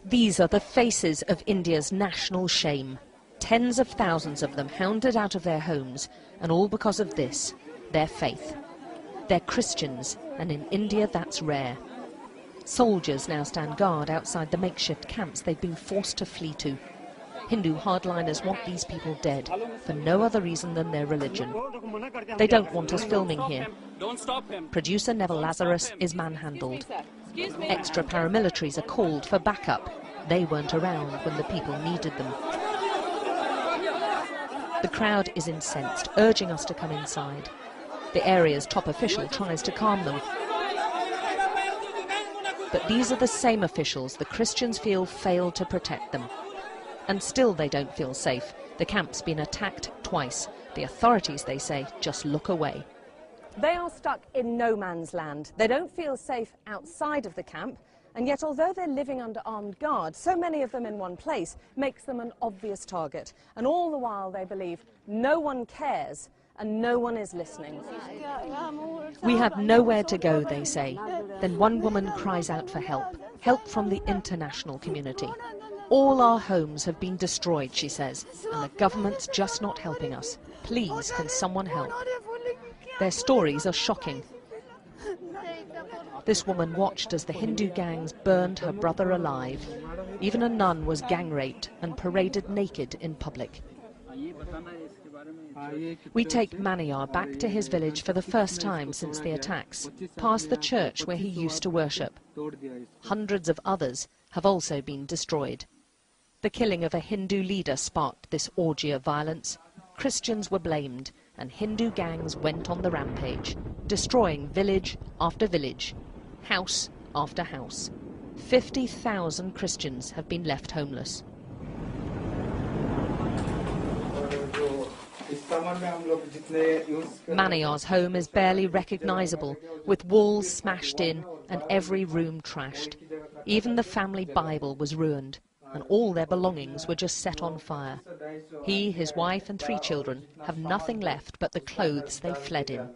These are the faces of India's national shame. Tens of thousands of them hounded out of their homes, and all because of this, their faith. They're Christians, and in India that's rare. Soldiers now stand guard outside the makeshift camps they've been forced to flee to. Hindu hardliners want these people dead, for no other reason than their religion. They don't want us filming here. Producer Neville Lazarus is manhandled. Extra paramilitaries are called for backup. They weren't around when the people needed them. The crowd is incensed, urging us to come inside. The area's top official tries to calm them. But these are the same officials the Christians feel failed to protect them. And still they don't feel safe. The camp's been attacked twice. The authorities, they say, just look away. They are stuck in no man's land. They don't feel safe outside of the camp, and yet although they're living under armed guard, so many of them in one place makes them an obvious target. And all the while they believe no one cares and no one is listening. We have nowhere to go, they say. Then one woman cries out for help, help from the international community. All our homes have been destroyed, she says, and the government's just not helping us. Please, can someone help? Their stories are shocking. This woman watched as the Hindu gangs burned her brother alive. Even a nun was gang raped and paraded naked in public. We take Maniyar back to his village for the first time since the attacks, past the church where he used to worship. Hundreds of others have also been destroyed. The killing of a Hindu leader sparked this orgy of violence. Christians were blamed, and Hindu gangs went on the rampage, destroying village after village, house after house. 50,000 Christians have been left homeless. Maniyar's home is barely recognizable, with walls smashed in and every room trashed. Even the family Bible was ruined, and all their belongings were just set on fire. He, his wife and 3 children have nothing left but the clothes they fled in.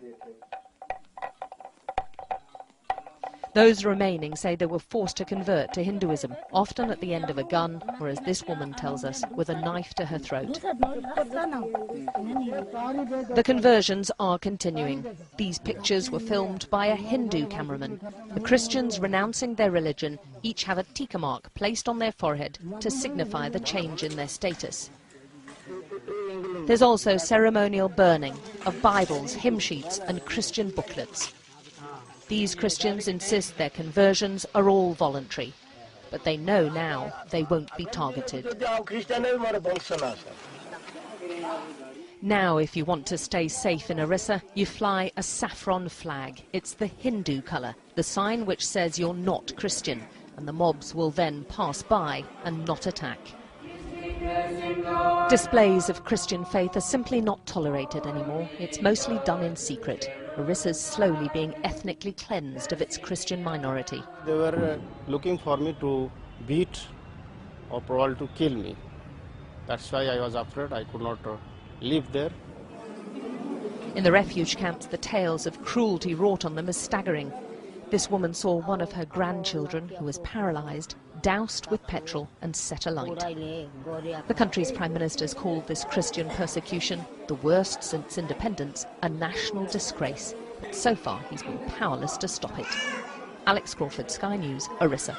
Those remaining say they were forced to convert to Hinduism, often at the end of a gun, or as this woman tells us, with a knife to her throat. The conversions are continuing. These pictures were filmed by a Hindu cameraman. The Christians renouncing their religion each have a tikka mark placed on their forehead to signify the change in their status. There's also ceremonial burning of Bibles, hymn sheets and Christian booklets. These Christians insist their conversions are all voluntary, but they know now they won't be targeted. Now, if you want to stay safe in Orissa, you fly a saffron flag. It's the Hindu colour, the sign which says you're not Christian, and the mobs will then pass by and not attack. Displays of Christian faith are simply not tolerated anymore. It's mostly done in secret. Orissa's slowly being ethnically cleansed of its Christian minority. They were looking for me to beat or probably to kill me. That's why I was afraid. I could not live there. In the refuge camps, the tales of cruelty wrought on them is staggering. This woman saw one of her grandchildren, who was paralysed, doused with petrol and set alight. The country's Prime Minister's called this Christian persecution, the worst since independence, a national disgrace. But so far he's been powerless to stop it. Alex Crawford, Sky News, Orissa.